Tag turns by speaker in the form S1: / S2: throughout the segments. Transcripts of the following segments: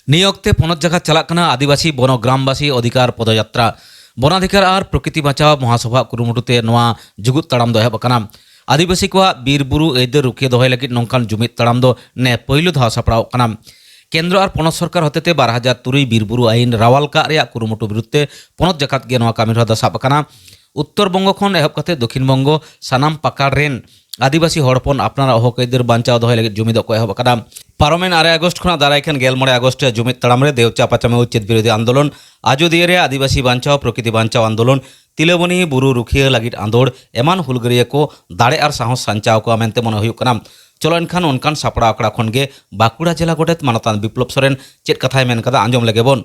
S1: নিয়োগতে পনেরো জায়গা চালাকানা আদিবাসী বন গ্রামবাসী অধিকার পদযাত্রা বনাধিকার আর প্রকৃতি বাঁচাও মহাসভা কুরুমুটুতে নোয়া जुगुत ताड़ाम दो एहब आदिवासी को बीरबुरु एदर रुकिए दहय लगित नौकान जुमिद ताड़ाम दो ने पहिलो धाव सापड़ाव कना। केंद्र और पनत सरकार हतेते 2003 बीरबुरु आईन रावालका रेया कुरुमुटु बिरुद्धे पनत जकात गे नोआ कामिर हदा साब कना। उत्तर बंग खन एहब कते दक्षिण बंग सानाम पाकार रेन आदिवासी हड़पन अपनारा हक एदर बांचाव दहय लगित जुमिद को एहब कना। पारमेन 8 আগস্ট खना दारायखान 16 আগস্ট जुमिद ताड़ाम रे देवचा पाचामे उचित विरोधी आंदोलन आजोदिया रे आदिवासी बांचाव प्रकृति बांचाव आंदोलन तिलेबनी बुरु रुखिया लगित आंदोड़ एमान हुलगरिया को दाड़े और साहस साञ्चाव को मेनते मन हुयुग कना। चलो एनखान उनकान सापड़ा आकड़ा खन गे बाकुड़ा जिला गोटेत मानतान विप्लव सोरेन चेद कथाय मेन कदा आंजम लेगे बोन।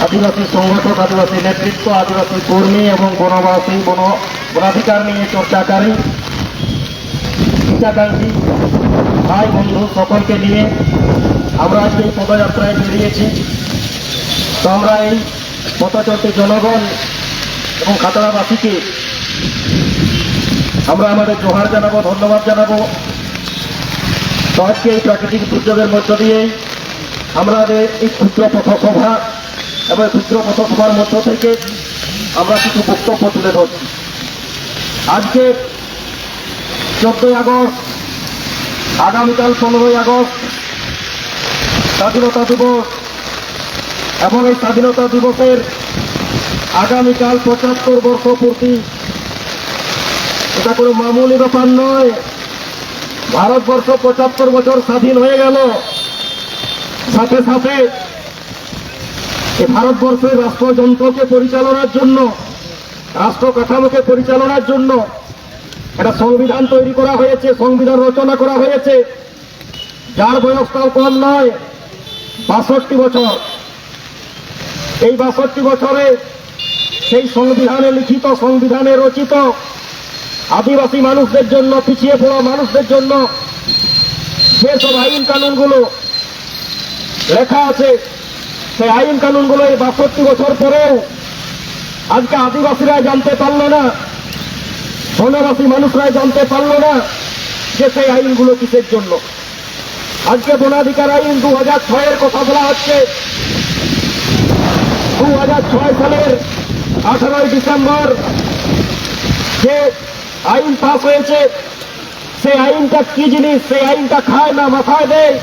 S2: आदिवासी संगठक आदिवासी नेतृत्व आदिवासी कर्मी और बनवासी वनाधिकार निये चर्चाकारी हिताकांक्षी भाई बंधु सकल के लिए আমরা আজকে এই পদযাত্রায় বেরিয়েছি। তো আমরা এই পথচলতি জনগণ এবং খাতড়াবাসীকে আমরা আমাদের জোহার জানাবো, ধন্যবাদ জানাবো। তো আজকে এই প্রাকৃতিক দুর্যোগের মধ্য দিয়েই আমাদের এই ক্ষুদ্র পথসভা এবং ক্ষুদ্র পথসভার মধ্য থেকে আমরা কিছু বক্তব্য তুলে ধরছি। আজকে 14 আগস্ট, আগামীকাল 15 আগস্ট স্বাধীনতা দিবস এবং এই স্বাধীনতা দিবসের আগামীকাল 75 বর্ষ পূর্তি। এটা কোনো মামুলি ব্যাপার নয়। ভারতবর্ষ 75 বছর স্বাধীন হয়ে গেল, সাথে সাথে এই ভারতবর্ষের রাষ্ট্রযন্ত্রকে পরিচালনার জন্য, রাষ্ট্র কাঠামোকে পরিচালনার জন্য একটা সংবিধান তৈরি করা হয়েছে, সংবিধান রচনা করা হয়েছে, যার বয়সটাও কম নয়, 62 বছর। এই 62 বছরে সেই সংবিধানে লিখিত, সংবিধানে রচিত আদিবাসী মানুষদের জন্য, পিছিয়ে পড়া মানুষদের জন্য যেসব আইন কানুনগুলো লেখা আছে, সেই আইন কানুনগুলো এই 62 বছর পরেও আজকে আদিবাসীরা জানতে পারল না, বনবাসী মানুষরা জানতে পারল না যে সেই আইনগুলো কিসের জন্য। আজকে বনাধিকার আইন 2006-এর কথা বলা হচ্ছে। 2006 সালের 18 ডিসেম্বর যে আইন পাস হয়েছে, সেই আইনটা কি জিনিস, সেই আইনটা খায় না মাথায় দেয়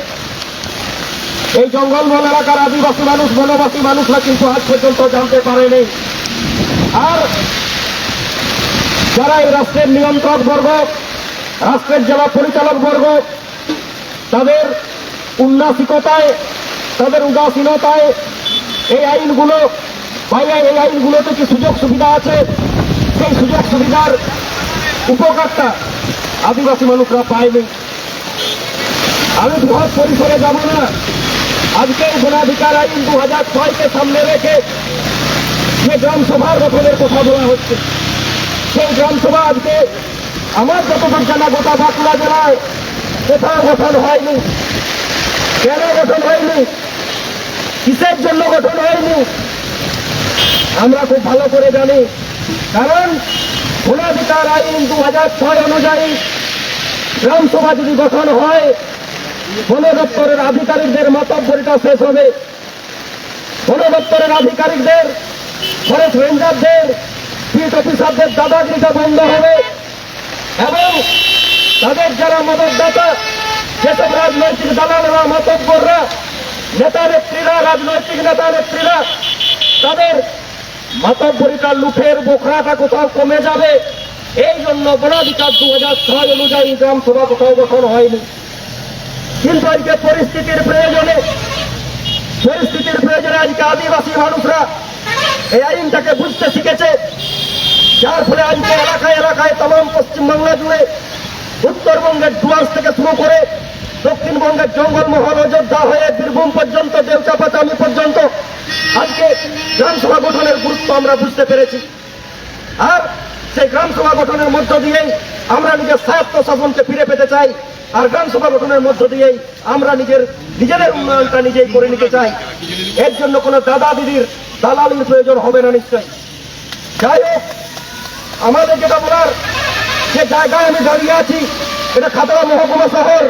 S2: এই জঙ্গলমহল এলাকার আদিবাসী মানুষ, বনবাসী মানুষরা কিন্তু আজ পর্যন্ত জানতে পারেনি। আর যারা এই রাষ্ট্রের নিয়ন্ত্রক বর্গ, রাষ্ট্রের জেলা পরিচালক বর্গ, তাদের উন্নাসিকতায়, তাদের উদাসীনতায় এই আইনগুলো এই আইনগুলোতে কি সুযোগ সুবিধা আছে, সেই সুযোগ সুবিধার উপকারটা আদিবাসী মানুষরা পায়নি। আমি বৃহৎ পরিসরে যাব না। আজকে এই বনাধিকার আইন 2006-কে সামনে রেখে যে গ্রামসভার গঠনের কথা বলা হচ্ছে, সেই গ্রামসভা আজকে আমার যতদূর জানা গোটা বাঁকুড়া জেলায় কোথাও গঠন হয়নি। কেন গঠন হয়নি, কিসের জন্য গঠন হয়নি আমরা খুব ভালো করে জানি। কারণ বনাধিকার আইন 2006 অনুযায়ী গ্রামসভা যদি গঠন হয়, বন দপ্তরের আধিকারিকদের মাতব্বরিটা শেষ হবে, বন দপ্তরের আধিকারিকদের, ফরেস্ট রেঞ্জারদের, ফিল্ড অফিসারদের দাদাগিরিটা বন্ধ হবে এবং তাদের যারা মদতদাতা, যেসব রাজনৈতিক দালালরা, মাতব্বররা, নেতা নেত্রীরা, রাজনৈতিক নেতা নেত্রীরা, তাদের মাতব্বরিটা, লুঠের বোখরাটা কোথাও কমে যাবে। এই জন্য বনাধিকার 2006 অনুযায়ী গ্রামসভা কোথাও গঠন হয়নি। কিন্তু আজকে পরিস্থিতির প্রয়োজনে আজকে আদিবাসী মানুষরা এই আইনটাকে বুঝতে শিখেছে, যার ফলে আজকে এলাকায় এলাকায় তমাম পশ্চিমবাংলা জুড়ে, উত্তরবঙ্গের ডুয়ার্স থেকে শুরু করে দক্ষিণবঙ্গের জঙ্গলমহল, অযোধ্যা হয়ে বীরভূম পর্যন্ত, দেবচাপাচামি পর্যন্ত আজকে গ্রামসভা গঠনের গুরুত্ব আমরা বুঝতে পেরেছি। আর সেই গ্রামসভা গঠনের মধ্য দিয়েই আমরা নিজের স্বায়ত্ত শাসনকে ফিরে পেতে চাই। আর গ্রামসভা গঠনের মধ্য দিয়েই আমরা নিজেদের উন্নয়নটা নিজেই করে নিতে চাই। এর জন্য কোনো দাদা দিদির দালালির প্রয়োজন হবে না নিশ্চয়ই। যাই হোক, আমাদের যেটা বলার, যে জায়গায় আমি দাঁড়িয়ে আছি, এটা খাতড়া মহকুমা শহর,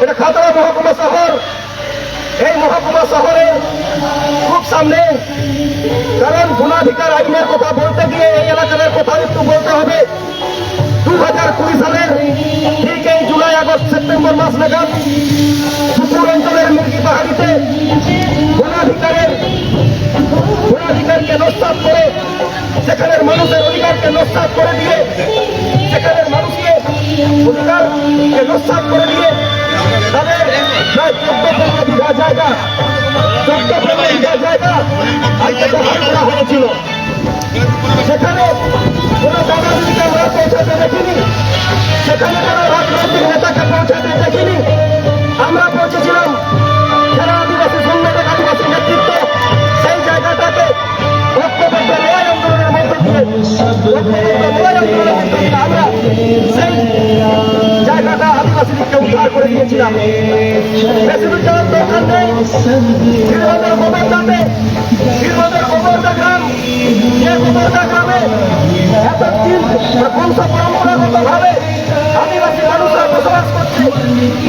S2: এটা খাতড়া মহকুমা শহর। এই মহকুমা শহরের খুব সামনে, কারণ গুণাধিকার আইনের কথা বলতে গিয়ে এই এলাকার কথা একটু বলতে হবে। 2020 সালের ঠিক এই জুলাই, আগস্ট, সেপ্টেম্বর মাস নাগাদ সুপুর অঞ্চলের মির্গি পাহাড়িতে গুণাধিকারকে নস্যাৎ করে, সেখানের মানুষের অধিকারকে নস্যাৎ করে দিয়ে, সেখানের মানুষকে অধিকারকে নস্যাৎ করে দিয়ে তাদের প্রায় 14 বিঘা জায়গা আজকে দখল করা হয়েছিল। সেখানে কোন দাদাদিকে আমরা পৌঁছাতে দেখিনি, সেখানে কোন রাজনৈতিক নেতাকে পৌঁছাতে দেখিনি। আমরা পৌঁছেছিলাম যারা আদিবাসী সংগঠন, আদিবাসী নেতৃত্ব সেই জায়গাটাকে ঐক্যবদ্ধ লড়াই আন্দোলনের মধ্যে দিয়ে আমরা সেই জায়গাটা আদিবাসীদেরকে উদ্ধার করে দিয়েছিলাম। বেশি দূর যাওয়ার দরকার নেই। বীরভূমের গোবরদা গ্রাম, যে গোবরদা গ্রামে এতদিন বংশ পরম্পরাগত ভাবে আদিবাসী মানুষরা বসবাস করছে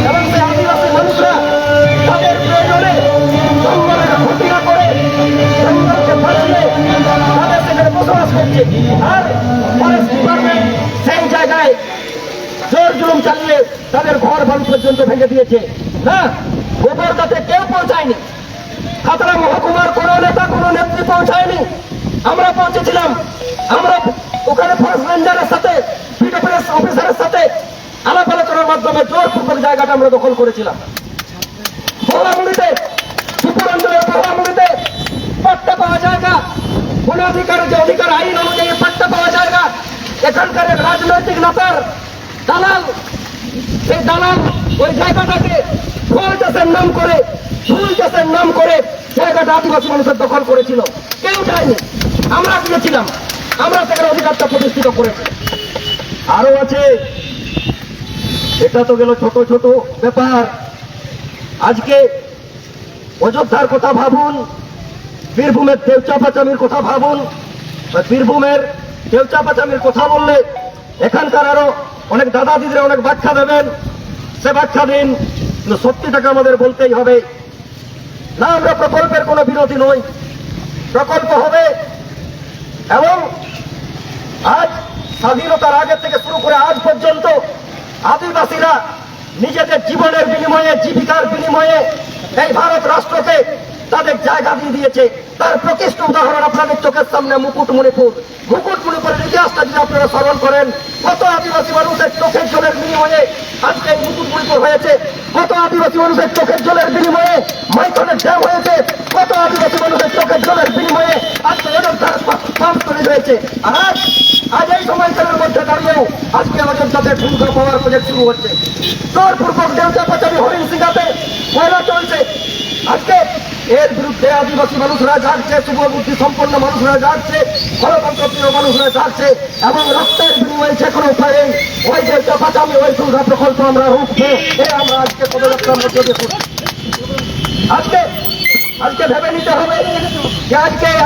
S2: এবং সেই আদিবাসী মানুষরা তাদের প্রয়োজনে জঙ্গলের ক্ষতি না করে, জঙ্গলকে বাঁচিয়ে তাদের সেখানে বসবাস করছে। আর ফরেস্ট ডিপার্টমেন্ট সেই জায়গায় জোর জুলুম চালিয়ে তাদের ঘর বাড়ি পর্যন্ত ভেঙে দিয়েছে। না, গোবরদাতে কেউ পৌঁছায়নি, খাতড়া মহকুমার কোন নেতা, কোন নেত্রী পৌঁছায়নি। আমরা পৌঁছেছিলাম, আমরা ওখানে ফরেস্ট রেঞ্জারের সাথে, পিডব্লিউএস অফিসারের সাথে আলাপ আলোচনার মাধ্যমে জোরপূর্বক জায়গাটা আমরা দখল করেছিলাম। বহরামুড়িতে, সুপুর অঞ্চলের বহরামুড়িতে পাট্টা পাওয়া জায়গা, কোন অধিকারের যে অধিকার আইন অনুযায়ী পাট্টা পাওয়া জায়গা, এখানকার রাজনৈতিক নেতার দালাল, সেই দালাল ওই জায়গাটাকে ফল চাষের নাম করে, ফুল চাষের নাম করে জায়গাটা আদিবাসী মানুষের দখল করেছিল। কেউ চায়নি, আমরা গিয়েছিলাম, আমরা সেখানে অধিকারটা প্রতিষ্ঠিত করেছি। আরো আছে, এটা তো গেল ছোট ছোট ব্যাপার। আজকে অযোধ্যার কথা ভাবুন, বীরভূমের দেউচাপাচামির কথা ভাবুন। বীরভূমের দেউচাপাচামির কথা বললে এখানকার আরো অনেক দাদা দিদিরা অনেক ব্যাখ্যা দেবেন, সে ব্যাখ্যা দিন, কিন্তু সত্যিটাকে আমাদের বলতেই হবে। না, আমরা প্রকল্পের কোনো বিরোধী নই, প্রকল্প হবে। এবং আজ স্বাধীনতার আগে থেকে শুরু করে আজ পর্যন্ত আদিবাসীরা নিজেদের জীবনের বিনিময়ে, জীবিকার বিনিময়ে এই ভারত রাষ্ট্রকে তাদের জায়গা দিয়ে দিয়েছে। তার প্রকৃষ্ট উদাহরণ আপনাদের চোখের সামনে মুকুটমণিপুরের ইতিহাসটা যদি আপনারা স্মরণ করেন, কত আদিবাসী মানুষের চোখের জলের বিনিময়ে আজকে এই মুকুটমণিপুর হয়েছে, কত আদিবাসী মানুষের চোখের জলের বিনিময়ে মাইথনের ড্যাম হয়েছে, কত আদিবাসী মানুষের চোখের জলের বিনিময়ে আজকে অযোধ্যার পাম্প তৈরি হয়েছে। আর আজ এই সময়কালের মধ্যে দাঁড়িয়েও আজকে অযোধ্যাতে ঠুনকো পাওয়ার প্রজেক্ট শুরু হচ্ছে। জোরপূর্বক দেউচাপাচামি হরিণশিঙ্গাতে কয়লা চলছে। আজকে এর বিরুদ্ধে আদিবাসী মানুষরা জাগছে, শুভবুদ্ধি সম্পন্ন মানুষরা জাগছে, গণতন্ত্রপ্রিয় মানুষরা জাগছে এবং রক্তের বিনিময়ে যে কোনো উপায়ে ওই দেউচাপাচামি, ওই দুর্গা প্রকল্প আমরা রুখবো, আমরা আজকে পদযাত্রার মধ্যে দিয়ে করছি। আজকে ভেবে নিতে হবে যে আজকে এই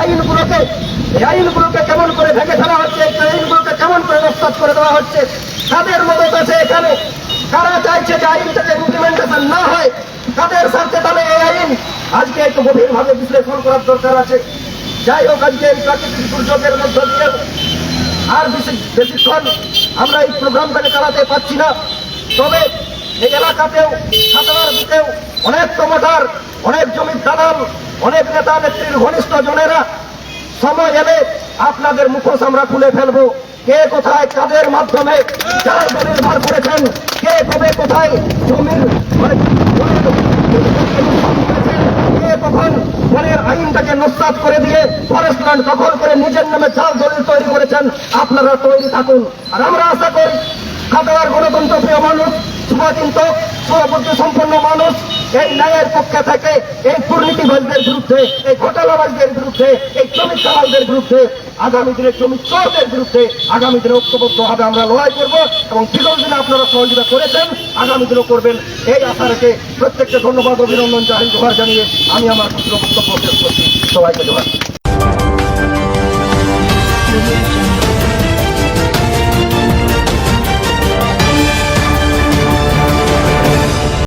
S2: আইনগুলোকে কেমন করে ভেঙে ফেলা হচ্ছে, এই আইনগুলোকে কেমন করে নস্যাৎ করে দেওয়া হচ্ছে, কাদের মদত আছে এখানে, কারা চাইছে যে আইনটাকে ইমপ্লিমেন্টেশন না হয়, কাদের স্বার্থে তাহলে এই আইন, আজকে একটু গভীরভাবে বিশ্লেষণ করার দরকার আছে। যাই হোক, আজকে এই প্রাকৃতিক দুর্যোগের মধ্য দিয়ে আর বেশিক্ষণ আমরা এই প্রোগ্রামটাকে চালাতে পারছি না। তবে এই এলাকাতেও, খাতড়ার বুকেও অনেক প্রমোটার, অনেক জমির দালাল, অনেক নেতা নেত্রীর ঘনিষ্ঠ জনেরা সময় এলে আপনাদের মুখোশ আমরা খুলে ফেলবো। কে কোথায়, কাদের মাধ্যমে যার দলিল বার করেছেন, কে কবে কোথায় জমির কে কখন বনের আইনটাকে নস্যাৎ করে দিয়ে ফরেস্ট ল্যান্ড দখল করে নিজের নামে জাল দলিল তৈরি করেছেন, আপনারা তৈরি থাকুন। আর আমরা আশা করি খাতড়ার গণতন্ত্র প্রিয় মানুষ, শুভচিন্তক, শুভবুদ্ধি সম্পন্ন মানুষ এই ন্যায়ের পক্ষে থেকে এই দুর্নীতিবাজদের বিরুদ্ধে, এই ঘোটালাবাজদের বিরুদ্ধে, এই শ্রমিক দালালদের বিরুদ্ধে, আগামী দিনে শ্রমিক চোরদের বিরুদ্ধে আগামী দিনে ঐক্যবদ্ধভাবে আমরা লড়াই করব এবং বিগত দিনে আপনারা সহযোগিতা করেছেন, আগামী দিনেও করবেন, এই আশা রেখে প্রত্যেককে ধন্যবাদ, অভিনন্দন, জোহার জানিয়ে আমি আমার বক্তব্য শেষ করছি। সবাইকে জোহার।